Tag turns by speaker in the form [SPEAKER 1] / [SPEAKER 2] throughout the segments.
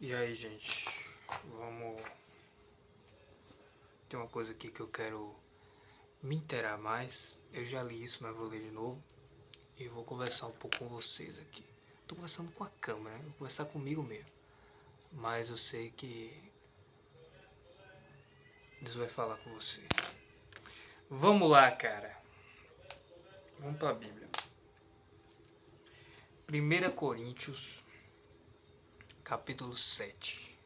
[SPEAKER 1] E aí, gente, vamos... Tem uma coisa aqui que eu quero me inteirar mais. Eu já li isso, mas vou ler de novo. E vou conversar um pouco com vocês aqui. Tô conversando com a câmera, né? Vou conversar comigo mesmo. Mas eu sei que Deus vai falar com você. Vamos lá, cara. Vamos pra Bíblia. 1 Coríntios, capítulo 7.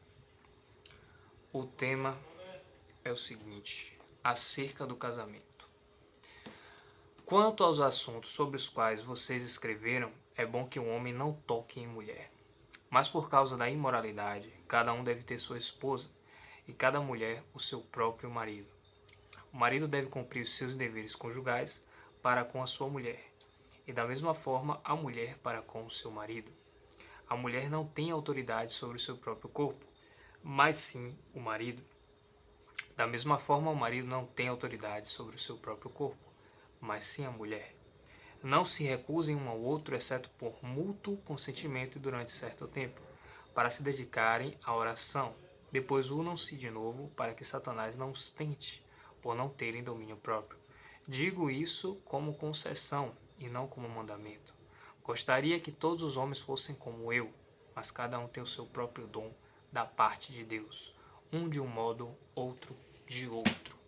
[SPEAKER 1] O tema é o seguinte: acerca do casamento. Quanto aos assuntos sobre os quais vocês escreveram, é bom que um homem não toque em mulher. Mas por causa da imoralidade, cada um deve ter sua esposa, e cada mulher o seu próprio marido. O marido deve cumprir os seus deveres conjugais para com a sua mulher, e da mesma forma a mulher para com o seu marido. A mulher não tem autoridade sobre o seu próprio corpo, mas sim o marido. Da mesma forma, o marido não tem autoridade sobre o seu próprio corpo, mas sim a mulher. Não se recusem um ao outro, exceto por mútuo consentimento e durante certo tempo, para se dedicarem à oração. Depois unam-se de novo, para que Satanás não os tente, por não terem domínio próprio. Digo isso como concessão e não como mandamento. Gostaria que todos os homens fossem como eu, mas cada um tem o seu próprio dom da parte de Deus, um de um modo, outro de outro.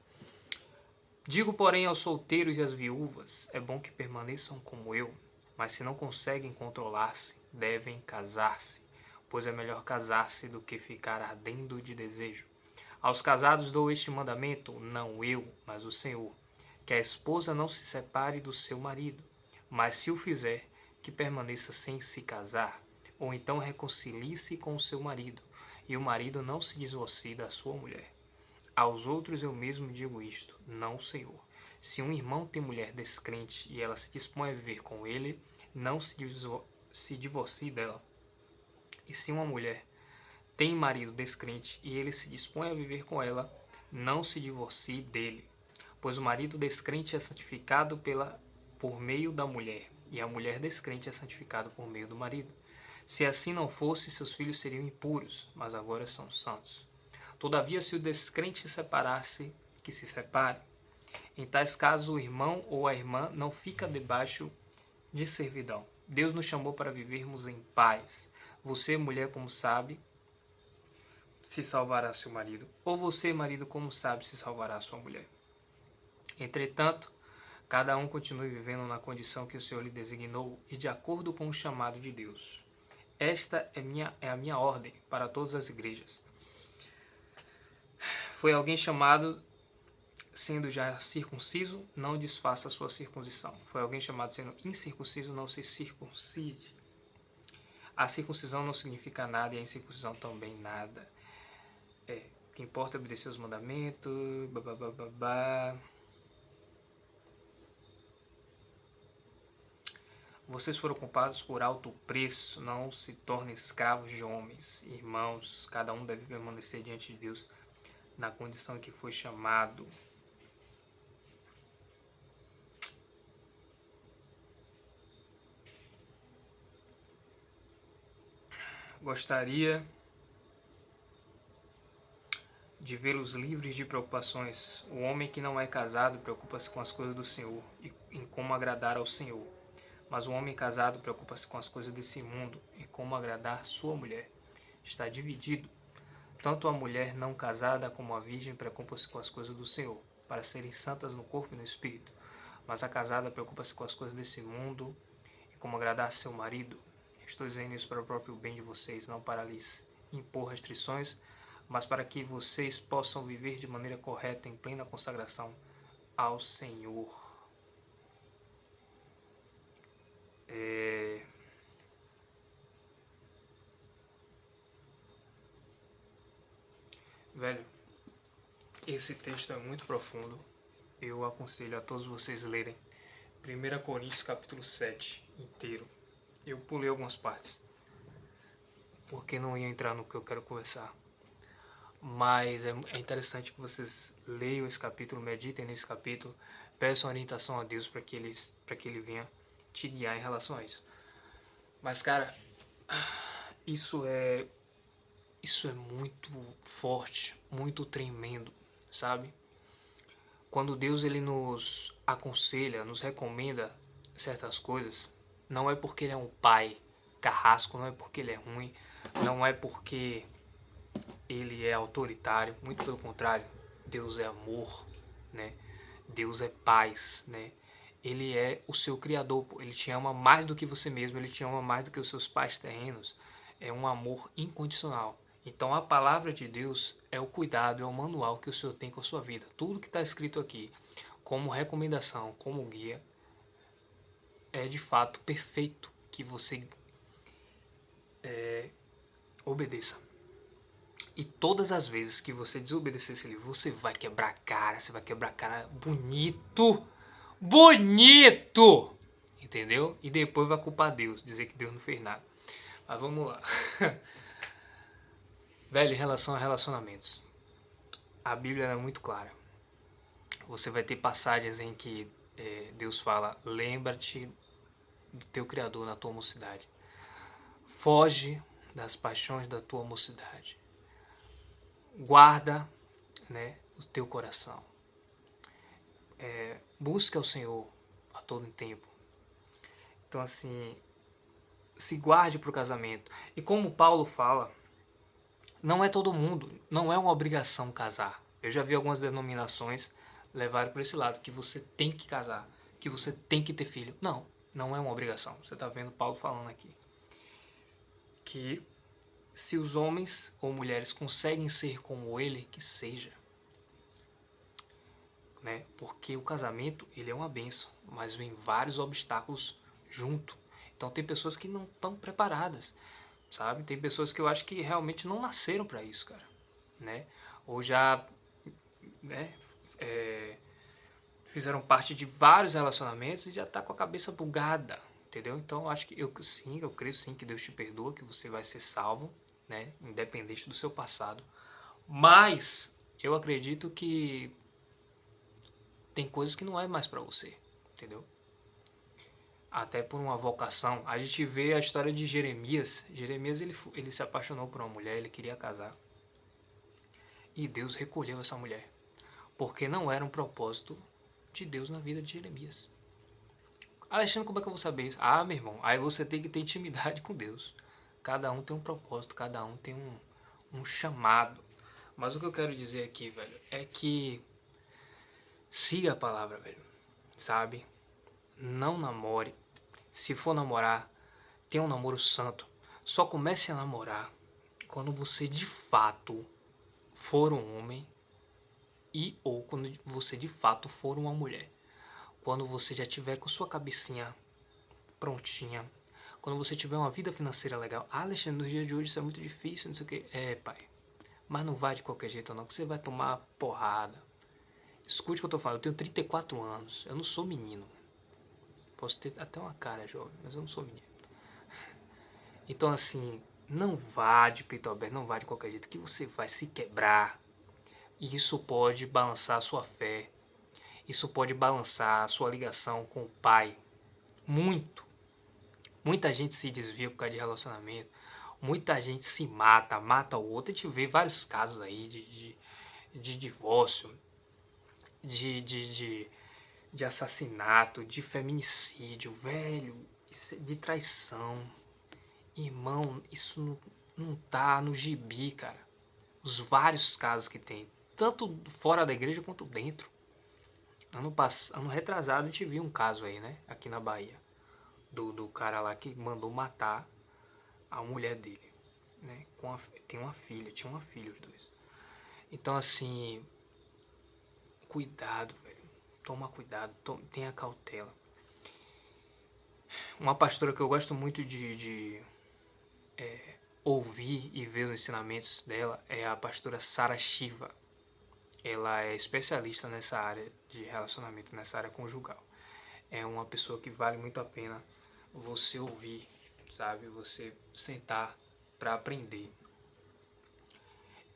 [SPEAKER 1] Digo, porém, aos solteiros e às viúvas, é bom que permaneçam como eu, mas se não conseguem controlar-se, devem casar-se, pois é melhor casar-se do que ficar ardendo de desejo. Aos casados dou este mandamento, não eu, mas o Senhor, que a esposa não se separe do seu marido, mas se o fizer, que permaneça sem se casar, ou então reconcilie-se com o seu marido, e o marido não se divorcie da sua mulher. Aos outros eu mesmo digo isto, não o Senhor. Se um irmão tem mulher descrente e ela se dispõe a viver com ele, não se divorcie dela. E se uma mulher tem marido descrente e ele se dispõe a viver com ela, não se divorcie dele. Pois o marido descrente é santificado por meio da mulher, e a mulher descrente é santificada por meio do marido. Se assim não fosse, seus filhos seriam impuros, mas agora são santos. Todavia, se o descrente separar-se, que se separe. Em tais casos, o irmão ou a irmã não fica debaixo de servidão. Deus nos chamou para vivermos em paz. Você, mulher, como sabe, se salvará seu marido. Ou você, marido, como sabe, se salvará sua mulher. Entretanto, cada um continue vivendo na condição que o Senhor lhe designou e de acordo com o chamado de Deus. Esta é a minha ordem para todas as igrejas. Foi alguém chamado sendo já circunciso, não desfaça a sua circuncisão. Foi alguém chamado sendo incircunciso, não se circuncide. A circuncisão não significa nada e a incircuncisão também nada. O que importa é obedecer os mandamentos, Vocês foram comprados por alto preço, não se tornem escravos de homens. Irmãos, cada um deve permanecer diante de Deus na condição em que foi chamado. Gostaria de vê-los livres de preocupações. O homem que não é casado preocupa-se com as coisas do Senhor e em como agradar ao Senhor. Mas o homem casado preocupa-se com as coisas desse mundo e como agradar sua mulher. Está dividido. Tanto a mulher não casada como a virgem preocupa-se com as coisas do Senhor, para serem santas no corpo e no espírito. Mas a casada preocupa-se com as coisas desse mundo e como agradar seu marido. Estou dizendo isso para o próprio bem de vocês, não para lhes impor restrições, mas para que vocês possam viver de maneira correta em plena consagração ao Senhor. Velho, esse texto é muito profundo. Eu aconselho a todos vocês lerem 1 Coríntios capítulo 7 inteiro. Eu pulei algumas partes, porque não ia entrar no que eu quero conversar. Mas é interessante que vocês leiam esse capítulo, meditem nesse capítulo, peçam orientação a Deus para que ele venha te guiar em relação a isso. Mas, cara, isso é Isso é muito forte, muito tremendo, sabe? Quando Deus ele nos aconselha, nos recomenda certas coisas, não é porque ele é um pai carrasco, não é porque ele é ruim, não é porque ele é autoritário, muito pelo contrário, Deus é amor, né? Deus é paz, né? Ele é o seu criador, ele te ama mais do que você mesmo, ele te ama mais do que os seus pais terrenos. É um amor incondicional. Então a palavra de Deus é o cuidado, é o manual que o Senhor tem com a sua vida. Tudo que está escrito aqui, como recomendação, como guia, é de fato perfeito que você obedeça. E todas as vezes que você desobedecer esse livro, você vai quebrar a cara, você vai quebrar a cara bonito. Bonito! Entendeu? E depois vai culpar Deus, dizer que Deus não fez nada. Mas vamos lá. Velho, em relação a relacionamentos, a Bíblia é muito clara. Você vai ter passagens em que Deus fala: lembra-te do teu Criador na tua mocidade. Foge das paixões da tua mocidade. Guarda, né, o teu coração. Busca o Senhor a todo tempo. Então, assim, se guarde para o casamento. E como Paulo fala, não é todo mundo, não é uma obrigação casar. Eu já vi algumas denominações levarem para esse lado, que você tem que casar, que você tem que ter filho. Não, não é uma obrigação. Você está vendo Paulo falando aqui. Que se os homens ou mulheres conseguem ser como ele, que seja. Né? Porque o casamento, ele é uma bênção, mas vem vários obstáculos junto. Então tem pessoas que não estão preparadas, sabe? Tem pessoas que eu acho que realmente não nasceram para isso, cara, né? Ou já, né, fizeram parte de vários relacionamentos e já tá com a cabeça bugada, entendeu? Então eu acho que eu creio sim que Deus te perdoa, que você vai ser salvo, né? Independente do seu passado. Mas eu acredito que tem coisas que não é mais para você, entendeu? Até por uma vocação. A gente vê a história de Jeremias. Jeremias ele se apaixonou por uma mulher, ele queria casar. E Deus recolheu essa mulher. Porque não era um propósito de Deus na vida de Jeremias. Alexandre, como é que eu vou saber isso? Ah, meu irmão, aí você tem que ter intimidade com Deus. Cada um tem um propósito, cada um tem um chamado. Mas o que eu quero dizer aqui, velho, é que siga a palavra, velho. Sabe? Não namore. Se for namorar, tenha um namoro santo. Só comece a namorar quando você de fato for um homem e ou quando você de fato for uma mulher. Quando você já tiver com sua cabecinha prontinha. Quando você tiver uma vida financeira legal. Ah, Alexandre, nos dias de hoje isso é muito difícil, não sei o que. É, pai. Mas não vai de qualquer jeito não, que você vai tomar porrada. Escute o que eu tô falando. Eu tenho 34 anos. Eu não sou menino. Posso ter até uma cara jovem, mas eu não sou menino. Então, assim, não vá de peito aberto, não vá de qualquer jeito, que você vai se quebrar. E isso pode balançar a sua fé. Isso pode balançar a sua ligação com o Pai. Muito. Muita gente se desvia por causa de relacionamento. Muita gente se mata o outro. A gente vê vários casos aí de divórcio, de assassinato, de feminicídio, velho, de traição. Irmão, isso não tá no gibi, cara. Os vários casos que tem, tanto fora da igreja quanto dentro. Ano retrasado a gente viu um caso aí, né? Aqui na Bahia. Do cara lá que mandou matar a mulher dele. Né? Tinha uma filha os dois. Então assim, cuidado, velho. Toma cuidado, tenha cautela. Uma pastora que eu gosto muito de ouvir e ver os ensinamentos dela é a pastora Sara Shiva. Ela é especialista nessa área de relacionamento, nessa área conjugal. É uma pessoa que vale muito a pena você ouvir, sabe? Você sentar para aprender.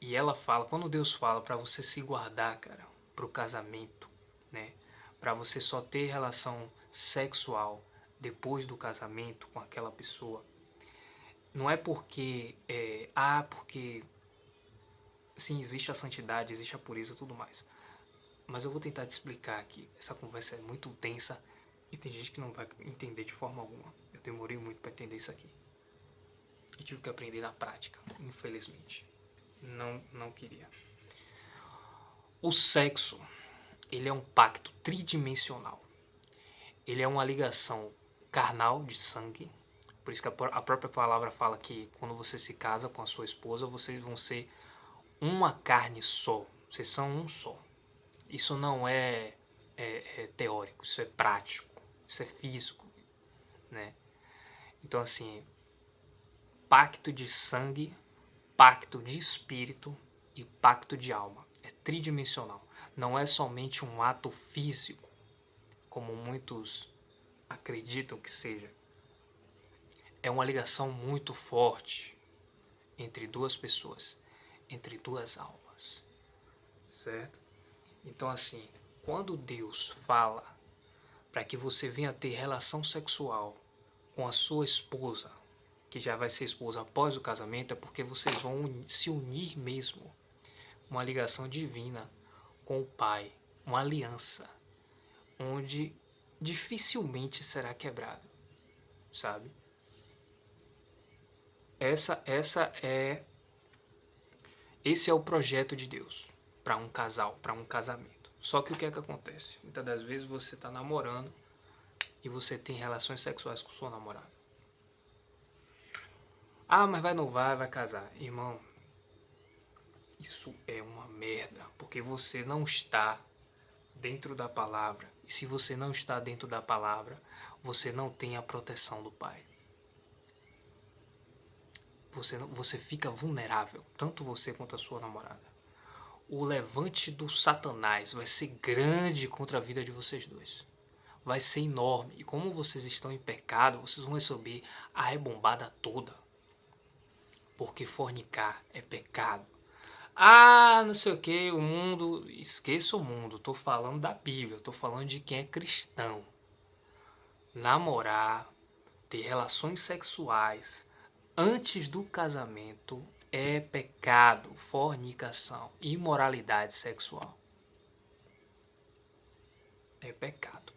[SPEAKER 1] E ela fala, quando Deus fala para você se guardar, cara, pro casamento, né? Para você só ter relação sexual depois do casamento com aquela pessoa, não é porque porque sim, existe a santidade, existe a pureza e tudo mais. Mas eu vou tentar te explicar aqui. Essa conversa é muito densa e tem gente que não vai entender de forma alguma. Eu demorei muito para entender isso aqui. E tive que aprender na prática, infelizmente. Não queria. O sexo, ele é um pacto tridimensional. Ele é uma ligação carnal de sangue. Por isso que a própria palavra fala que quando você se casa com a sua esposa, vocês vão ser uma carne só. Vocês são um só. Isso não é teórico, isso é prático, isso é físico, né? Então, assim, pacto de sangue, pacto de espírito e pacto de alma. É tridimensional. Não é somente um ato físico, como muitos acreditam que seja. É uma ligação muito forte entre duas pessoas, entre duas almas, certo? Então, assim, quando Deus fala para que você venha ter relação sexual com a sua esposa, que já vai ser esposa após o casamento, é porque vocês vão se unir mesmo. Uma ligação divina com o Pai, uma aliança, onde dificilmente será quebrado, sabe? Esse é o projeto de Deus para um casal, para um casamento. Só que o que é que acontece? Muitas das vezes você está namorando e você tem relações sexuais com sua namorada. Ah, mas vai casar. Irmão, isso é uma merda, porque você não está dentro da palavra. E se você não está dentro da palavra, você não tem a proteção do Pai. Você fica vulnerável, tanto você quanto a sua namorada. O levante do Satanás vai ser grande contra a vida de vocês dois. Vai ser enorme. E como vocês estão em pecado, vocês vão receber a rebombada toda. Porque fornicar é pecado. Ah, não sei o que, o mundo... Esqueça o mundo, tô falando da Bíblia, tô falando de quem é cristão. Namorar, ter relações sexuais antes do casamento é pecado, fornicação, imoralidade sexual. É pecado.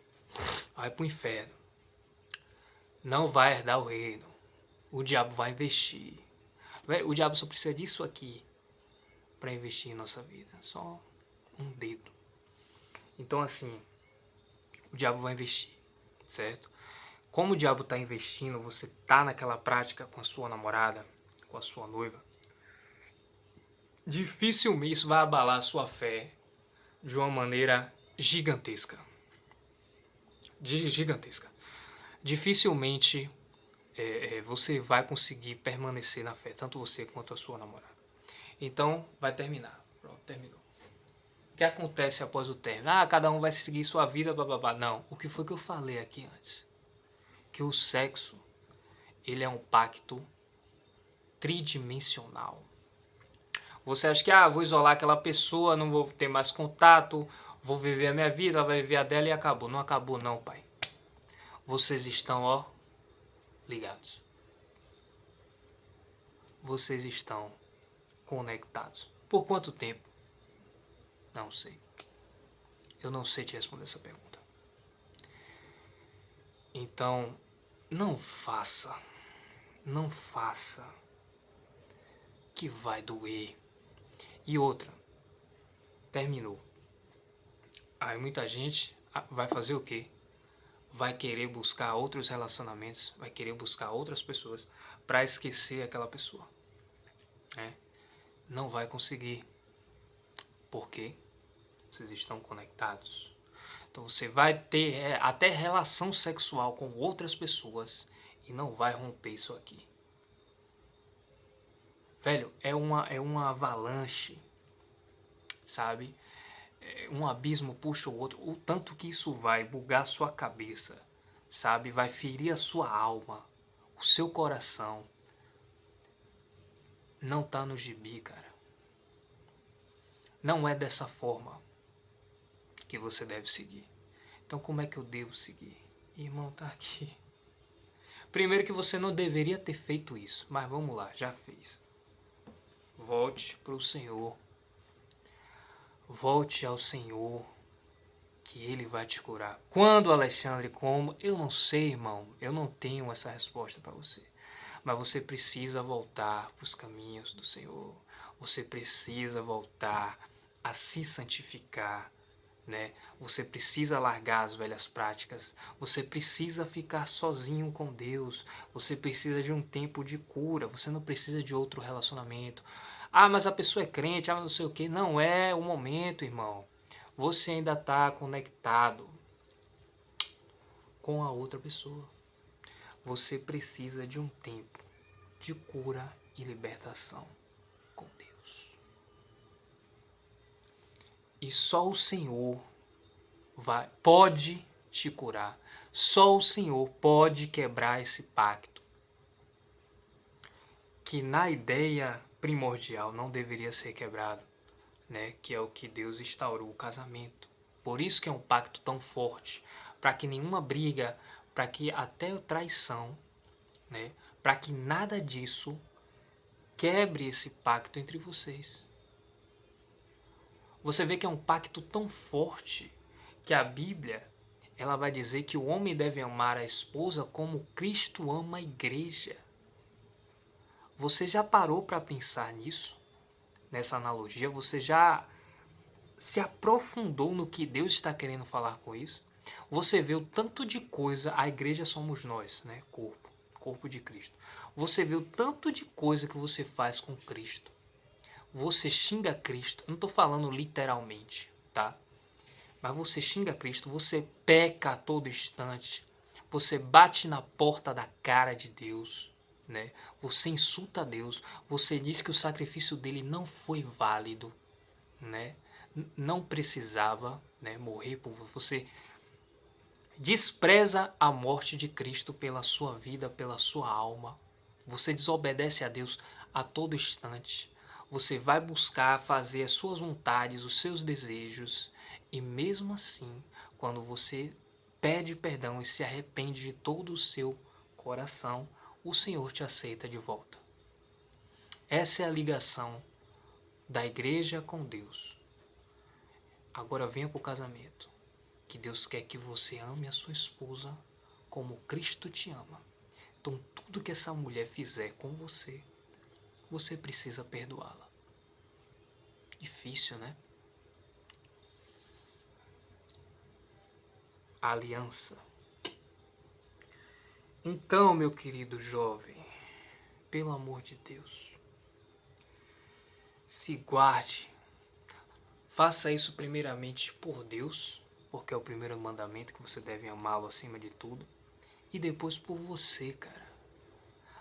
[SPEAKER 1] Vai pro inferno. Não vai herdar o reino. O diabo vai investir. O diabo só precisa disso aqui para investir em nossa vida. Só um dedo. Então, assim, o diabo vai investir, certo? Como o diabo está investindo, você tá naquela prática com a sua namorada, com a sua noiva, dificilmente isso vai abalar a sua fé de uma maneira gigantesca. Gigantesca. Dificilmente você vai conseguir permanecer na fé, tanto você quanto a sua namorada. Então, vai terminar. Pronto, terminou. O que acontece após o término? Ah, cada um vai seguir sua vida, blá. Não, o que foi que eu falei aqui antes? Que o sexo, ele é um pacto tridimensional. Você acha que, vou isolar aquela pessoa, não vou ter mais contato, vou viver a minha vida, ela vai viver a dela e acabou. Não acabou não, pai. Vocês estão, ligados. Vocês estão conectados. Por quanto tempo? Não sei. Eu não sei te responder essa pergunta. Então, não faça que vai doer. E outra, terminou. Aí muita gente vai fazer o quê? Vai querer buscar outros relacionamentos, vai querer buscar outras pessoas para esquecer aquela pessoa. Não vai conseguir. Por quê? Vocês estão conectados. Então você vai ter até relação sexual com outras pessoas e não vai romper isso aqui. Velho, é uma avalanche, sabe? Um abismo puxa o outro. O tanto que isso vai bugar sua cabeça, sabe? Vai ferir a sua alma, o seu coração. Não tá no gibi, cara. Não é dessa forma que você deve seguir. Então como é que eu devo seguir? Irmão, tá aqui. Primeiro que você não deveria ter feito isso, mas vamos lá, já fez. Volte para o Senhor, Volte ao Senhor, que Ele vai te curar. Quando, Alexandre, como? Eu não sei, irmão. Eu não tenho essa resposta para você. Mas você precisa voltar para os caminhos do Senhor. Você precisa voltar a se santificar, né? Você precisa largar as velhas práticas. Você precisa ficar sozinho com Deus. Você precisa de um tempo de cura. Você não precisa de outro relacionamento. Ah, mas a pessoa é crente, ah, não sei o que. Não é o momento, irmão. Você ainda está conectado com a outra pessoa. Você precisa de um tempo de cura e libertação com Deus. E só o Senhor pode te curar. Só o Senhor pode quebrar esse pacto, que na ideia primordial não deveria ser quebrado, né? Que é o que Deus instaurou, o casamento. Por isso que é um pacto tão forte, para que nenhuma briga, para que até a traição, né? Para que nada disso quebre esse pacto entre vocês. Você vê que é um pacto tão forte que a Bíblia, ela vai dizer que o homem deve amar a esposa como Cristo ama a igreja. Você já parou para pensar nisso? Nessa analogia? Você já se aprofundou no que Deus está querendo falar com isso? Você vê o tanto de coisa, a igreja somos nós, né? Corpo de Cristo. Você vê o tanto de coisa que você faz com Cristo. Você xinga Cristo, eu não estou falando literalmente, tá? Mas você xinga Cristo, você peca a todo instante, você bate na porta da cara de Deus, né? Você insulta Deus, você diz que o sacrifício dele não foi válido, né? Não precisava, né, morrer por você. Despreza a morte de Cristo pela sua vida, pela sua alma. Você desobedece a Deus a todo instante. Você vai buscar fazer as suas vontades, os seus desejos. E mesmo assim, quando você pede perdão e se arrepende de todo o seu coração, o Senhor te aceita de volta. Essa é a ligação da igreja com Deus. Agora venha para o casamento. Que Deus quer que você ame a sua esposa como Cristo te ama. Então tudo que essa mulher fizer com você, você precisa perdoá-la. Difícil, né? Aliança. Então, meu querido jovem, pelo amor de Deus, se guarde. Faça isso primeiramente por Deus, porque é o primeiro mandamento que você deve amá-lo acima de tudo. E depois por você, cara.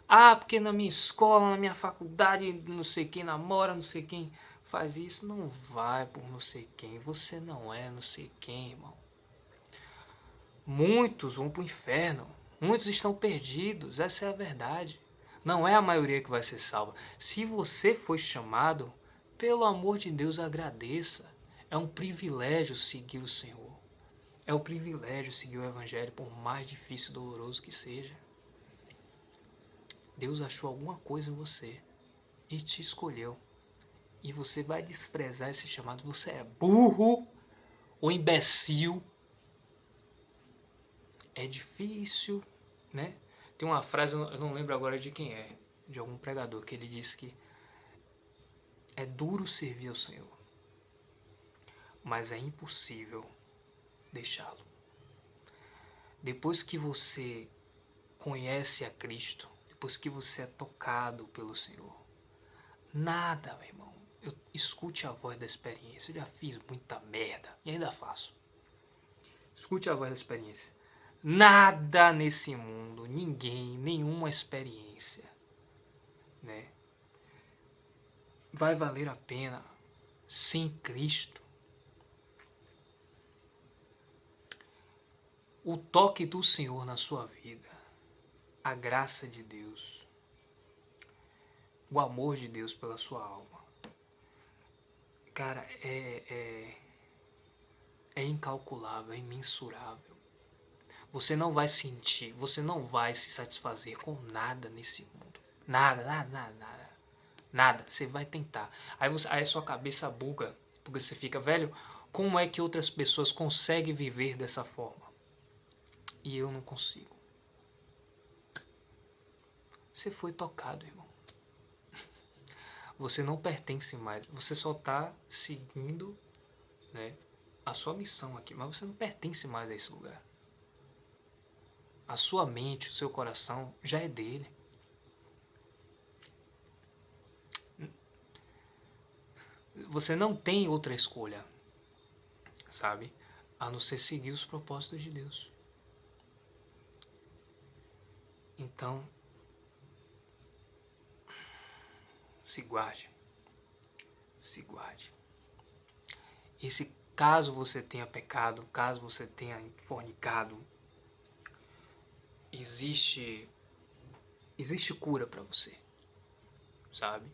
[SPEAKER 1] Ah, porque na minha escola, na minha faculdade, não sei quem namora, não sei quem faz isso. Não vai por não sei quem. Você não é não sei quem, irmão. Muitos vão para o inferno. Muitos estão perdidos. Essa é a verdade. Não é a maioria que vai ser salva. Se você foi chamado, pelo amor de Deus, agradeça. É um privilégio seguir o Senhor. É um privilégio seguir o Evangelho, por mais difícil e doloroso que seja. Deus achou alguma coisa em você e te escolheu. E você vai desprezar esse chamado. Você é burro ou imbecil. É difícil, né? Tem uma frase, eu não lembro agora de quem é, de algum pregador, que ele disse que é duro servir ao Senhor, mas é impossível deixá-lo. Depois que você conhece a Cristo, depois que você é tocado pelo Senhor, nada, meu irmão, escute a voz da experiência. Eu já fiz muita merda e ainda faço. Escute a voz da experiência. Nada nesse mundo, ninguém, nenhuma experiência, né, vai valer a pena sem Cristo. O toque do Senhor na sua vida, a graça de Deus, o amor de Deus pela sua alma, cara, é incalculável, é imensurável. Você não vai sentir, você não vai se satisfazer com nada nesse mundo. Nada. Nada. Você vai tentar. Aí a sua cabeça buga. Porque você fica, velho, como é que outras pessoas conseguem viver dessa forma? E eu não consigo. Você foi tocado, irmão. Você não pertence mais. Você só está seguindo, né, a sua missão aqui. Mas você não pertence mais a esse lugar. A sua mente, o seu coração já é dele. Você não tem outra escolha, sabe? A não ser seguir os propósitos de Deus. Então, se guarde. Se guarde. E se caso você tenha pecado, caso você tenha fornicado, existe cura para você, sabe?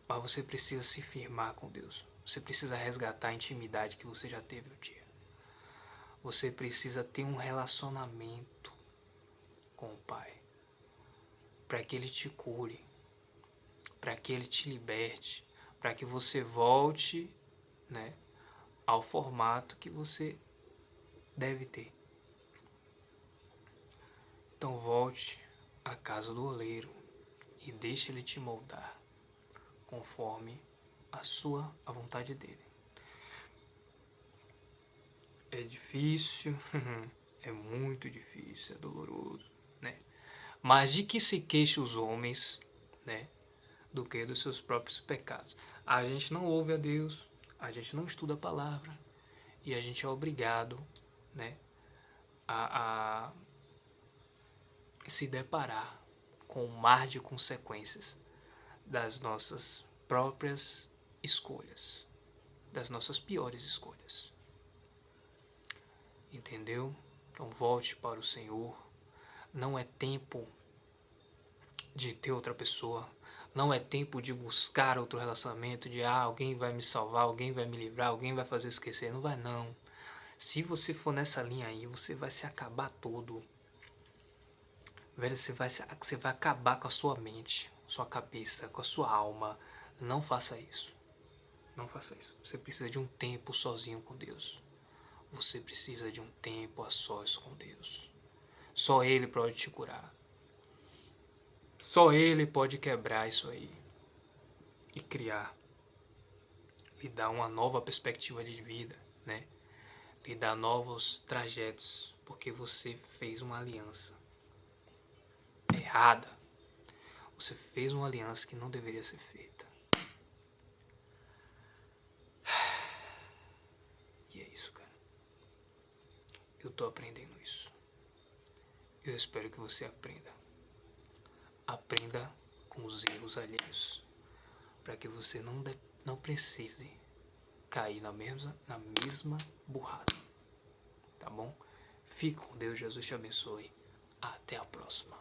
[SPEAKER 1] Mas você precisa se firmar com Deus. Você precisa resgatar a intimidade que você já teve um dia. Você precisa ter um relacionamento com o Pai, para que Ele te cure, para que Ele te liberte, para que você volte, né, ao formato que você deve ter. Então volte à casa do oleiro e deixe Ele te moldar conforme a vontade dele. É difícil, é muito difícil, é doloroso, né? Mas de que se queixam os homens, né, do que dos seus próprios pecados. A gente não ouve a Deus, a gente não estuda a palavra e a gente é obrigado, né, a se deparar com um mar de consequências das nossas próprias escolhas, das nossas piores escolhas. Entendeu? Então volte para o Senhor. Não é tempo de ter outra pessoa. Não é tempo de buscar outro relacionamento, de alguém vai me salvar, alguém vai me livrar, alguém vai fazer eu esquecer. Não vai não. Se você for nessa linha aí, você vai se acabar todo. Velho, você vai acabar com a sua mente, sua cabeça, com a sua alma. Não faça isso. Não faça isso. Você precisa de um tempo sozinho com Deus. Você precisa de um tempo a sós com Deus. Só Ele pode te curar. Só Ele pode quebrar isso aí e criar, lhe dar uma nova perspectiva de vida, né? Lhe dar novos trajetos, porque você fez uma aliança errada. Você fez uma aliança que não deveria ser feita. E é isso, cara. Eu tô aprendendo isso. Eu espero que você aprenda. Aprenda com os erros alheios, para que você não precise cair na mesma burrada. Tá bom? Fique com Deus, Jesus te abençoe. Até a próxima.